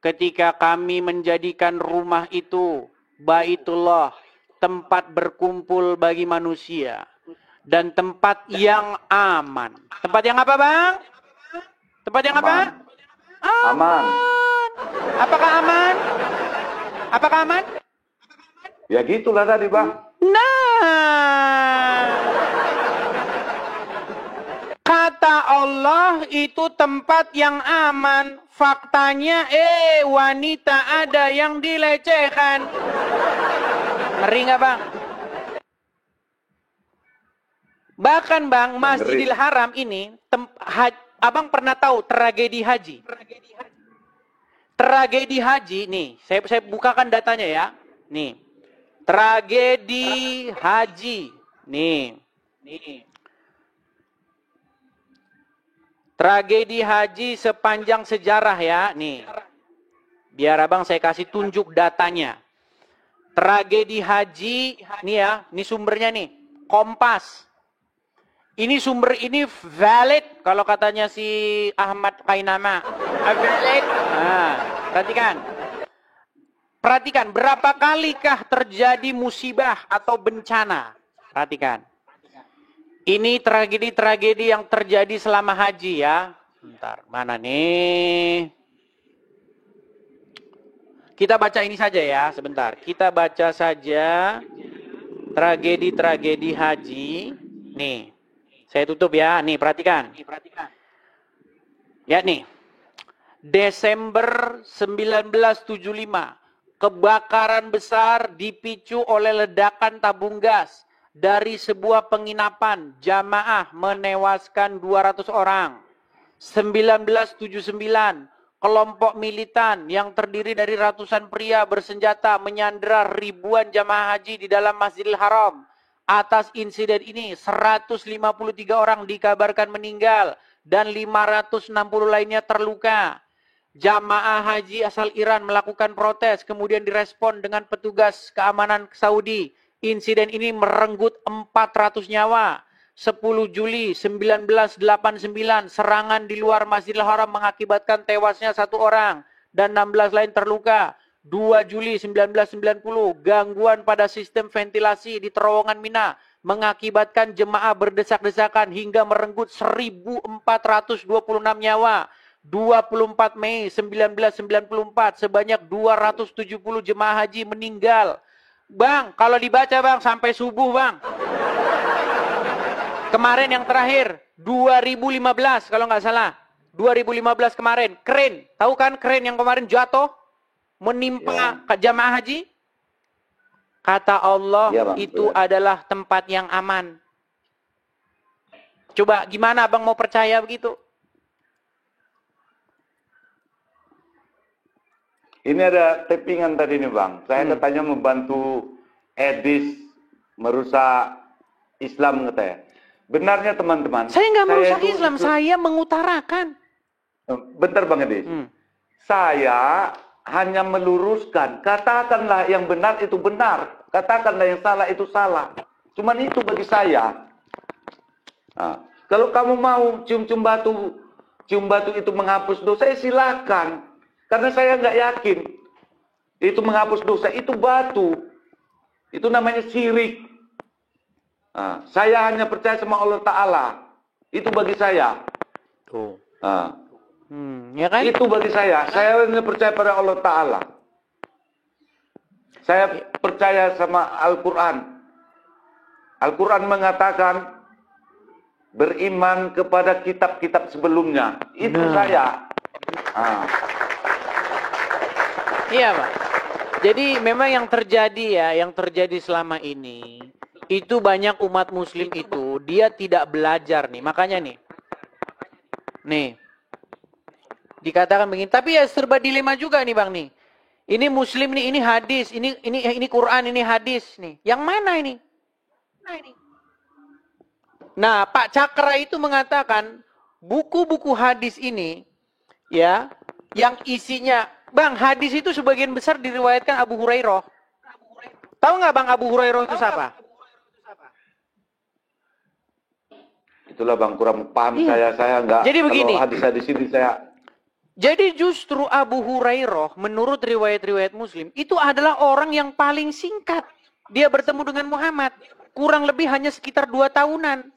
Speaker 1: ketika kami menjadikan rumah itu, Baitullah, tempat berkumpul bagi manusia. Dan tempat yang aman. Tempat yang apa, Bang? Tempat yang
Speaker 2: Aman.
Speaker 1: apa?
Speaker 2: Aman.
Speaker 1: Apakah aman? Apakah aman?
Speaker 2: Ya gitulah tadi Bang.
Speaker 1: Nah, kata Allah itu tempat yang aman. Faktanya, wanita ada yang dilecehkan. Ngeri nggak, Bang? Bahkan Bang, Masjidil Haram ini, Abang pernah tahu tragedi haji? Tragedi haji, nih, saya bukakan datanya ya. Nih, tragedi haji, nih. Tragedi haji sepanjang sejarah ya, nih. Biar Abang saya kasih tunjuk datanya. Tragedi haji, nih ya, ini sumbernya nih, Kompas. Ini sumber ini valid kalau katanya si Ahmad Kainama. Valid. Nah, perhatikan. Perhatikan berapa kalikah terjadi musibah atau bencana. Perhatikan. Ini tragedi-tragedi yang terjadi selama haji ya. Bentar, mana nih? Kita baca ini saja ya, sebentar. Kita baca saja tragedi-tragedi haji. Nih. Saya tutup ya, nih perhatikan. Ya nih, Desember 1975, kebakaran besar dipicu oleh ledakan tabung gas. dari sebuah penginapan jamaah menewaskan 200 orang. 1979, kelompok militan yang terdiri dari ratusan pria bersenjata menyandera ribuan jamaah haji di dalam Masjidil Haram. Atas insiden ini, 153 orang dikabarkan meninggal dan 560 lainnya terluka. Jamaah haji asal Iran melakukan protes, kemudian direspon dengan petugas keamanan Saudi. Insiden ini merenggut 400 nyawa. 10 Juli 1989, serangan di luar Masjidil Haram mengakibatkan tewasnya 1 orang dan 16 lain terluka. 2 Juli 1990, gangguan pada sistem ventilasi di terowongan Mina mengakibatkan jemaah berdesak-desakan hingga merenggut 1.426 nyawa. 24 Mei 1994, sebanyak 270 jemaah haji meninggal. Bang, kalau dibaca bang, sampai subuh bang. Kemarin yang terakhir, 2015 kalau nggak salah. 2015 kemarin, keren. Tahu kan keren yang kemarin jatuh? Menimpa jamaah haji? Kata Allah,
Speaker 2: Ya, Bang,
Speaker 1: itu
Speaker 2: benar.
Speaker 1: adalah tempat yang aman. Coba gimana bang mau percaya begitu?
Speaker 2: Ini ada tappingan tadi nih bang. Saya katanya membantu Edis merusak Islam katanya. Benarnya teman-teman.
Speaker 1: Saya nggak merusak
Speaker 2: itu-
Speaker 1: Islam, saya mengutarakan.
Speaker 2: Bentar bang Edis. Saya hanya meluruskan. Katakanlah yang benar itu benar. Katakanlah yang salah itu salah. Cuman itu bagi saya. Nah, kalau kamu mau cium-cium batu itu menghapus dosa, silakan. Karena saya nggak yakin itu menghapus dosa, itu batu. Itu namanya syirik. Nah, saya hanya percaya sama Allah Ta'ala. Itu bagi saya.
Speaker 1: Tuh.
Speaker 2: Nah,
Speaker 1: Ya kan?
Speaker 2: itu bagi saya. Saya hanya percaya pada Allah Ta'ala. Saya percaya sama Al-Quran. Al-Quran mengatakan beriman kepada kitab-kitab sebelumnya. Itu saya. Nah.
Speaker 1: Iya Pak. Jadi memang yang terjadi selama ini, itu banyak umat muslim itu, dia tidak belajar nih. Makanya nih, dikatakan begini, tapi ya serba dilema juga nih Bang nih. Ini muslim nih, ini hadis, ini Quran, ini hadis nih. Yang mana ini? Nah, Pak Cakra itu mengatakan, buku-buku hadis ini, ya, yang isinya, Bang, hadis itu sebagian besar diriwayatkan Abu Hurairah. Tahu nggak Bang Abu Hurairah itu siapa?
Speaker 2: Itulah bang, kurang paham saya nggak.
Speaker 1: Jadi begini.
Speaker 2: Kalau hadis-hadis ini saya.
Speaker 1: Jadi justru Abu Hurairah menurut riwayat-riwayat Muslim itu adalah orang yang paling singkat dia bertemu dengan Muhammad. Kurang lebih hanya sekitar 2 tahunan.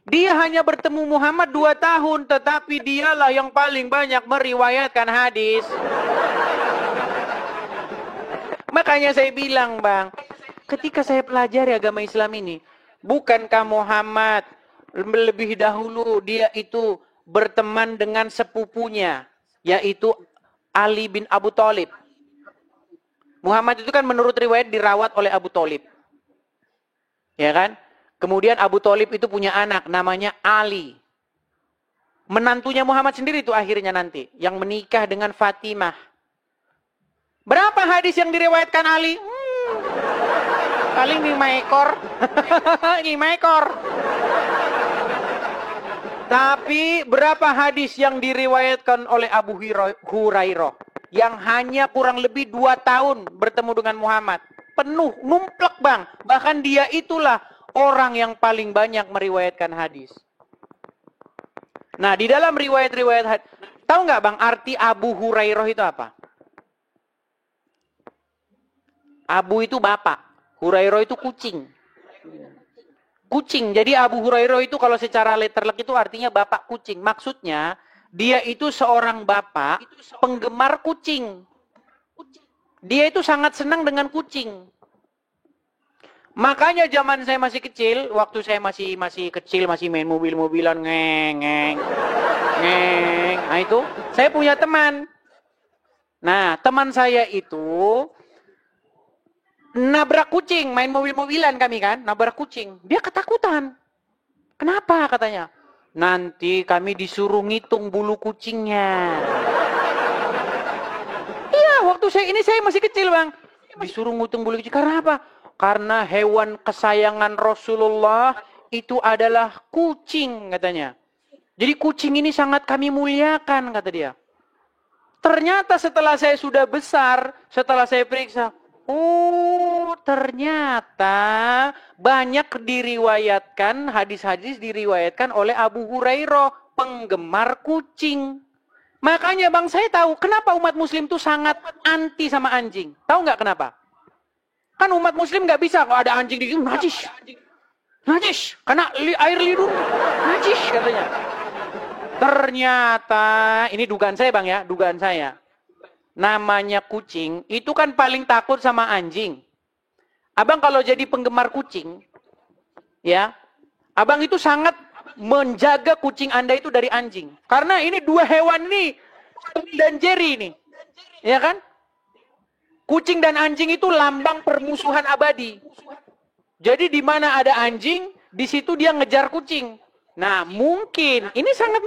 Speaker 1: Dia hanya bertemu Muhammad 2 tahun, tetapi dialah yang paling banyak meriwayatkan hadis. Makanya saya bilang Bang, ketika saya pelajari agama Islam ini, bukankah Muhammad lebih dahulu dia itu berteman dengan sepupunya, yaitu Ali bin Abu Thalib. Muhammad itu kan menurut riwayat dirawat oleh Abu Thalib. Ya kan? Kemudian Abu Thalib itu punya anak namanya Ali. Menantunya Muhammad sendiri itu akhirnya nanti yang menikah dengan Fatimah. Berapa hadis yang diriwayatkan Ali? Paling 5 ekor. 5 ekor. Tapi berapa hadis yang diriwayatkan oleh Abu Hurairah yang hanya kurang lebih 2 tahun bertemu dengan Muhammad? Penuh, numplek Bang. Bahkan dia itulah orang yang paling banyak meriwayatkan hadis. Nah, di dalam riwayat-riwayat hadis, tahu nggak Bang arti Abu Hurairah itu apa? Abu itu bapak, Hurairah itu kucing. Kucing. Jadi Abu Hurairah itu kalau secara letterlek itu artinya bapak kucing. Maksudnya dia itu seorang bapak penggemar kucing. Dia itu sangat senang dengan kucing. Makanya zaman saya masih kecil, waktu saya masih kecil, masih main mobil-mobilan ngeng. Nah itu, saya punya teman. Nah, teman saya itu nabrak kucing, main mobil-mobilan kami kan, nabrak kucing. Dia ketakutan. Kenapa katanya? Nanti kami disuruh ngitung bulu kucingnya. Iya, waktu saya masih kecil, Bang. Disuruh ngitung bulu kucing. Karena apa? Karena hewan kesayangan Rasulullah itu adalah kucing katanya. Jadi kucing ini sangat kami muliakan kata dia. Ternyata setelah saya sudah besar, setelah saya periksa, oh ternyata banyak diriwayatkan, hadis-hadis diriwayatkan oleh Abu Hurairah, penggemar kucing. Makanya Bang saya tahu kenapa umat muslim itu sangat anti sama anjing. Tahu nggak kenapa? Kan umat muslim nggak bisa kalau ada anjing di sini, najis. Najis, karena air liur najis katanya. Ternyata, ini dugaan saya Bang ya, dugaan saya. Namanya kucing, itu kan paling takut sama anjing. Abang kalau jadi penggemar kucing, ya, abang itu sangat menjaga kucing Anda itu dari anjing. Karena ini dua hewan ini, Tom dan Jerry ini. Ya kan? Kucing dan anjing itu lambang permusuhan abadi. Jadi di mana ada anjing, di situ dia ngejar kucing. Nah mungkin, ini sangat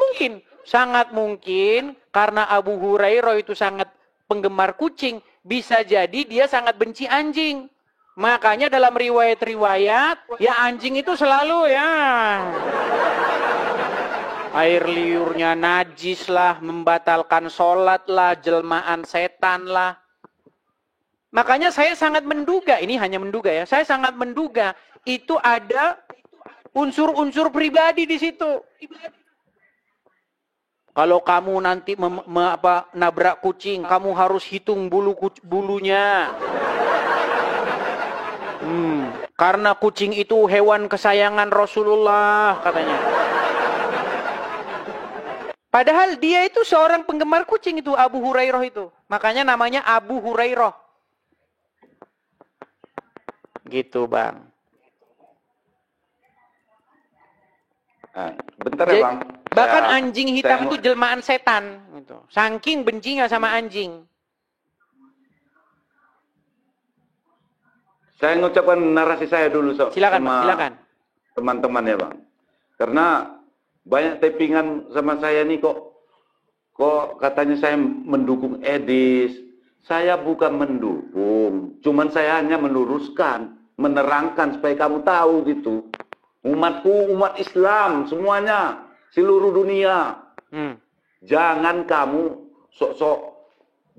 Speaker 1: mungkin karena Abu Hurairah itu sangat penggemar kucing, bisa jadi dia sangat benci anjing. Makanya dalam riwayat-riwayat, ya anjing itu selalu ya air liurnya najis lah, membatalkan sholat lah, jelmaan setan lah. Makanya saya sangat menduga, ini hanya menduga ya, saya sangat menduga itu ada unsur-unsur pribadi di situ. Kalau kamu nanti nabrak kucing, kamu harus hitung bulunya. Karena kucing itu hewan kesayangan Rasulullah, katanya. Padahal dia itu seorang penggemar kucing itu, Abu Hurairah itu. Makanya namanya Abu Hurairah. Gitu, Bang.
Speaker 2: Bentar ya Bang.
Speaker 1: Bahkan anjing hitam itu jelmaan setan. Gitu. Saking bencinya sama anjing.
Speaker 2: Saya mengucapkan narasi saya dulu
Speaker 1: Silakan,
Speaker 2: sama
Speaker 1: silakan.
Speaker 2: teman-teman ya Bang. Karena banyak tappingan sama saya nih kok katanya saya mendukung Edis. Saya bukan mendukung, cuman saya hanya meluruskan, menerangkan supaya kamu tahu gitu. Umatku, umat Islam, semuanya, seluruh dunia. Jangan kamu sok-sok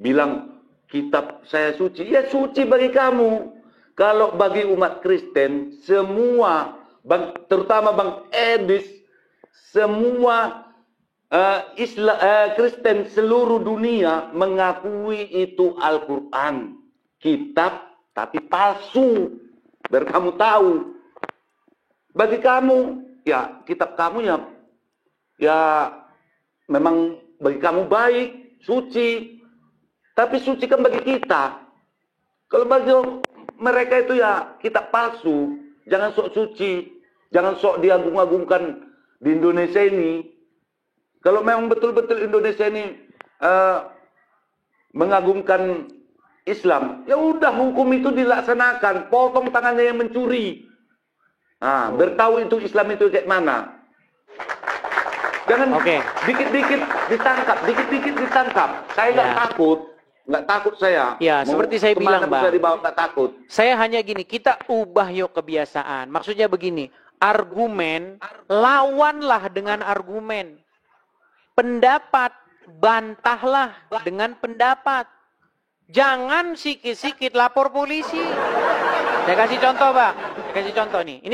Speaker 2: bilang kitab saya suci. Ya suci bagi kamu. Kalau bagi umat Kristen, semua, terutama Bang Edis, semua Kristen seluruh dunia mengakui itu Al-Quran. Kitab tapi palsu. Biar kamu tahu. Bagi kamu, ya kitab kamu ya memang bagi kamu baik, suci. Tapi suci kan bagi kita. Kalau bagi mereka itu ya kitab palsu. Jangan sok suci. Jangan sok diagung-agungkan di Indonesia ini. Kalau memang betul-betul Indonesia ini mengagungkan Islam, ya udah hukum itu dilaksanakan. Potong tangannya yang mencuri. Nah, bertahu itu Islam itu kayak mana. Jangan dikit-dikit ditangkap, dikit-dikit ditangkap. Saya nggak takut saya.
Speaker 1: Ya, seperti saya bilang, Bang.
Speaker 2: Bisa dibawa, nggak takut.
Speaker 1: Saya hanya gini, kita ubah yuk kebiasaan. Maksudnya begini, argumen, lawanlah dengan argumen. Pendapat, bantahlah dengan pendapat. Jangan sikit-sikit lapor polisi. Saya kasih contoh, Bang. Saya kasih contoh nih.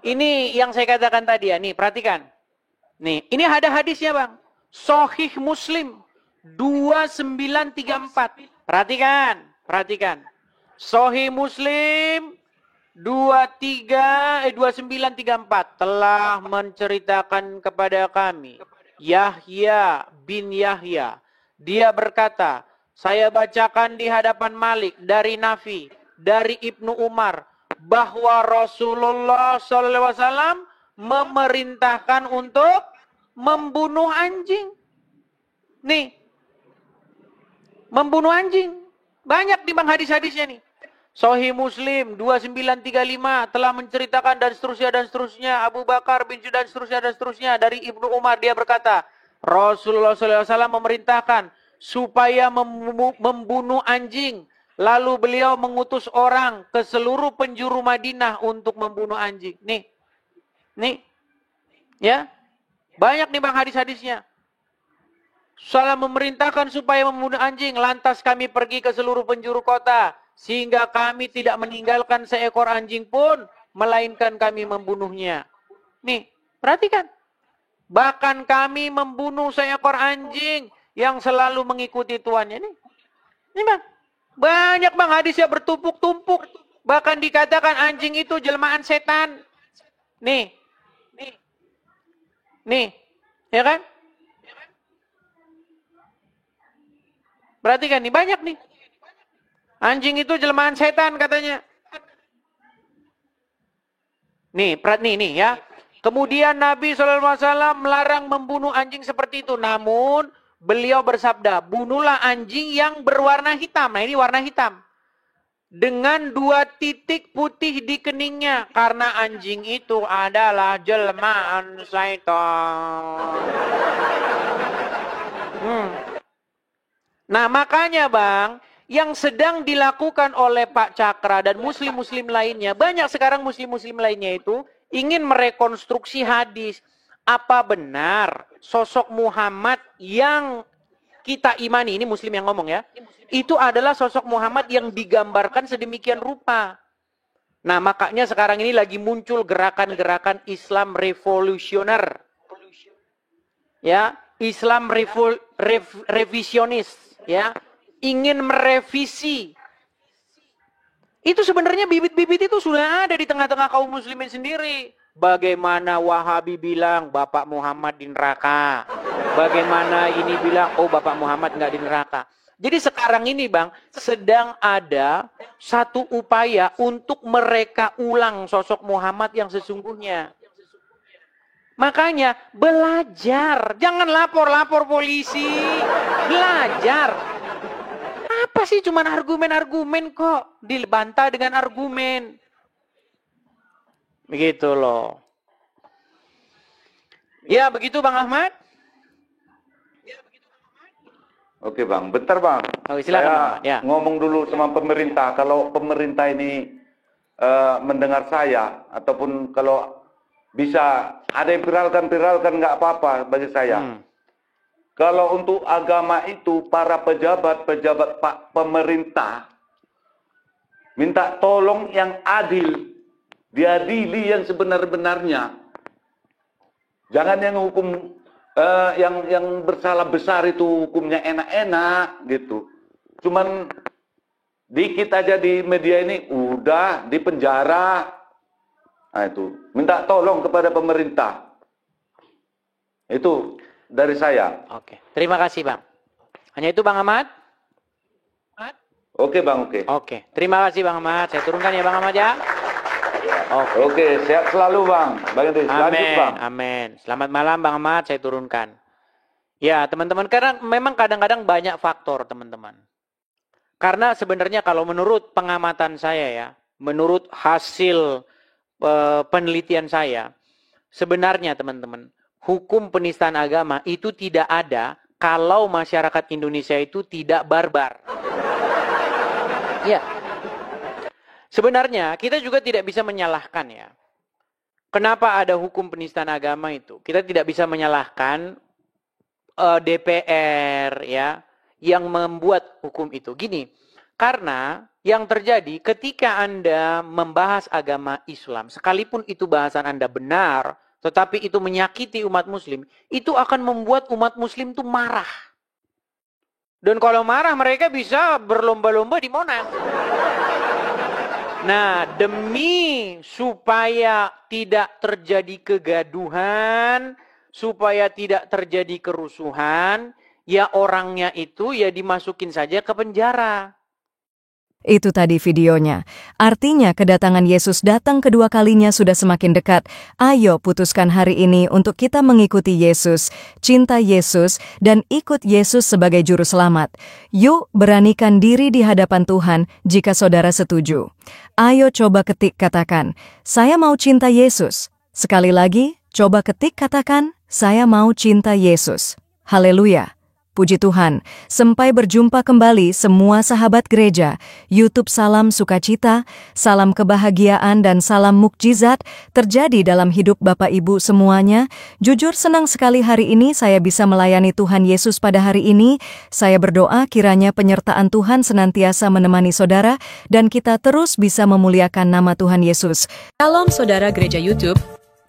Speaker 1: Ini yang saya katakan tadi ya. Nih, perhatikan. Nih, ini ada hadisnya, Bang. Sahih Muslim 2934. Perhatikan. Sahih Muslim 2934 telah menceritakan kepada kami Yahya bin Yahya. Dia berkata, saya bacakan di hadapan Malik dari Nafi, dari Ibnu Umar, bahwa Rasulullah SAW memerintahkan untuk membunuh anjing. Nih, membunuh anjing. Banyak di bang hadis-hadisnya nih. Sahih Muslim 2935 telah menceritakan dan seterusnya. Abu Bakar bin dan seterusnya. Dari Ibnu Umar dia berkata, Rasulullah SAW memerintahkan supaya membunuh anjing. Lalu beliau mengutus orang ke seluruh penjuru Madinah untuk membunuh anjing. Nih, ya, banyak nih bang hadis-hadisnya. Salah memerintahkan supaya membunuh anjing, lantas kami pergi ke seluruh penjuru kota, sehingga kami tidak meninggalkan seekor anjing pun, melainkan kami membunuhnya. Nih, perhatikan. Bahkan kami membunuh seekor anjing yang selalu mengikuti tuannya. Nih bang, banyak bang hadisnya bertumpuk-tumpuk. Bahkan dikatakan anjing itu jelmaan setan. Nih, ya kan? Perhatikan nih, banyak nih. Anjing itu jelmaan setan katanya. Nih ya. Kemudian Nabi SAW melarang membunuh anjing seperti itu. Namun beliau bersabda, bunuhlah anjing yang berwarna hitam. Nah ini warna hitam. Dengan 2 titik putih di keningnya. Karena anjing itu adalah jelmaan setan. Nah makanya bang, yang sedang dilakukan oleh Pak Cakra dan muslim-muslim lainnya, banyak sekarang muslim-muslim lainnya itu ingin merekonstruksi hadis. Apa benar sosok Muhammad yang kita imani, ini muslim yang ngomong ya, itu adalah sosok Muhammad yang digambarkan sedemikian rupa. Nah makanya sekarang ini lagi muncul gerakan-gerakan Islam revolusioner. Ya, Islam revisionis. Ya, ingin merevisi. Itu sebenarnya bibit-bibit itu sudah ada di tengah-tengah kaum muslimin sendiri. Bagaimana Wahabi bilang Bapak Muhammad di neraka. Bagaimana ini bilang oh Bapak Muhammad nggak di neraka. Jadi sekarang ini bang, sedang ada satu upaya untuk mereka ulang sosok Muhammad yang sesungguhnya. Makanya belajar, jangan lapor-lapor polisi, belajar. Apa sih cuman argumen-argumen kok, dibantah dengan argumen. Begitu loh. Ya begitu Bang Ahmad.
Speaker 2: Oke bang, bentar bang.
Speaker 1: Oh, silakan,
Speaker 2: saya ngomong dulu sama pemerintah. Kalau pemerintah ini mendengar saya, ataupun kalau bisa ada yang viralkan nggak apa-apa bagi saya. Kalau untuk agama itu para pejabat Pak pemerintah minta tolong yang adil, diadili yang sebenar-benarnya. Jangan yang hukum yang bersalah besar itu hukumnya enak-enak gitu. Cuman dikit aja di media ini udah di penjara. Nah itu, minta tolong kepada pemerintah. Itu dari saya.
Speaker 1: Oke, terima kasih Bang. Hanya itu Bang Ahmad?
Speaker 2: Oke Bang, oke.
Speaker 1: Oke, terima kasih Bang Ahmad. Saya turunkan ya Bang Ahmad ya.
Speaker 2: Oke, sehat selalu Bang.
Speaker 1: Amin,
Speaker 2: Bang.
Speaker 1: amin. Selamat malam Bang Ahmad, saya turunkan. Ya teman-teman, karena memang kadang-kadang banyak faktor teman-teman. Karena sebenarnya kalau menurut pengamatan saya ya, menurut hasil penelitian saya, sebenarnya teman-teman, hukum penistaan agama itu tidak ada kalau masyarakat Indonesia itu tidak barbar. Ya, sebenarnya kita juga tidak bisa menyalahkan ya. Kenapa ada hukum penistaan agama itu? Kita tidak bisa menyalahkan DPR ya yang membuat hukum itu. Gini, karena yang terjadi ketika Anda membahas agama Islam, sekalipun itu bahasan Anda benar, tetapi itu menyakiti umat muslim, itu akan membuat umat muslim itu marah. Dan kalau marah mereka bisa berlomba-lomba di Monas. Nah, demi supaya tidak terjadi kegaduhan, supaya tidak terjadi kerusuhan, ya orangnya itu ya dimasukin saja ke penjara.
Speaker 3: Itu tadi videonya. Artinya kedatangan Yesus datang kedua kalinya sudah semakin dekat. Ayo putuskan hari ini untuk kita mengikuti Yesus, cinta Yesus, dan ikut Yesus sebagai juru selamat. Yuk beranikan diri di hadapan Tuhan jika saudara setuju. Ayo coba ketik katakan, saya mau cinta Yesus. Sekali lagi, coba ketik katakan, saya mau cinta Yesus. Haleluya. Puji Tuhan, sampai berjumpa kembali semua sahabat gereja. YouTube salam sukacita, salam kebahagiaan dan salam mukjizat terjadi dalam hidup Bapak Ibu semuanya. Jujur senang sekali hari ini saya bisa melayani Tuhan Yesus pada hari ini. Saya berdoa kiranya penyertaan Tuhan senantiasa menemani saudara dan kita terus bisa memuliakan nama Tuhan Yesus.
Speaker 8: Shalom saudara gereja YouTube,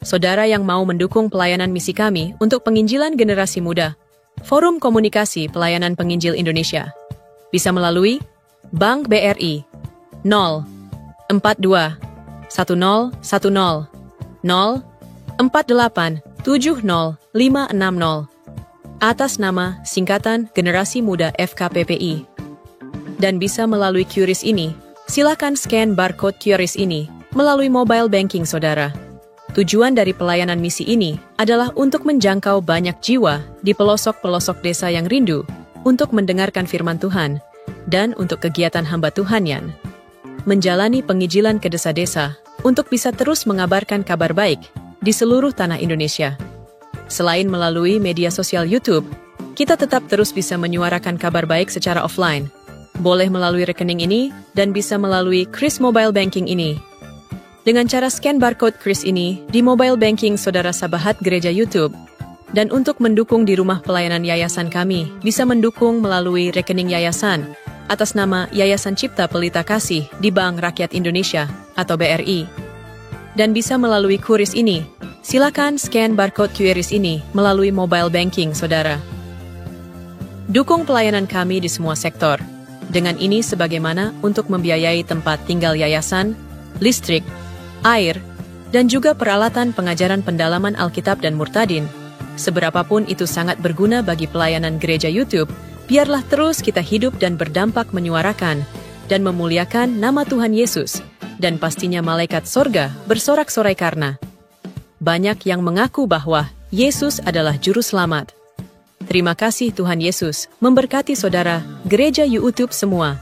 Speaker 8: saudara yang mau mendukung pelayanan misi kami untuk penginjilan generasi muda. Forum Komunikasi Pelayanan Penginjil Indonesia bisa melalui Bank BRI 042 1010 048 70560 atas nama singkatan Generasi Muda FKPPI. Dan bisa melalui QRIS ini, silakan scan barcode QRIS ini melalui mobile banking saudara. Tujuan dari pelayanan misi ini adalah untuk menjangkau banyak jiwa di pelosok-pelosok desa yang rindu untuk mendengarkan firman Tuhan dan untuk kegiatan hamba Tuhan yang menjalani penginjilan ke desa-desa untuk bisa terus mengabarkan kabar baik di seluruh tanah Indonesia. Selain melalui media sosial YouTube, kita tetap terus bisa menyuarakan kabar baik secara offline. Boleh melalui rekening ini dan bisa melalui QRIS Mobile Banking ini. Dengan cara scan barcode QRIS ini di mobile banking saudara sahabat gereja YouTube. Dan untuk mendukung di rumah pelayanan yayasan kami, bisa mendukung melalui rekening yayasan atas nama Yayasan Cipta Pelita Kasih di Bank Rakyat Indonesia atau BRI. Dan bisa melalui QRIS ini, silakan scan barcode QRIS ini melalui mobile banking saudara. Dukung pelayanan kami di semua sektor. Dengan ini sebagaimana untuk membiayai tempat tinggal yayasan, listrik, air, dan juga peralatan pengajaran pendalaman Alkitab dan Murtadin. Seberapapun itu sangat berguna bagi pelayanan gereja YouTube, biarlah terus kita hidup dan berdampak menyuarakan dan memuliakan nama Tuhan Yesus, dan pastinya malaikat sorga bersorak-sorai karena banyak yang mengaku bahwa Yesus adalah Juru Selamat. Terima kasih Tuhan Yesus, memberkati saudara, gereja YouTube semua.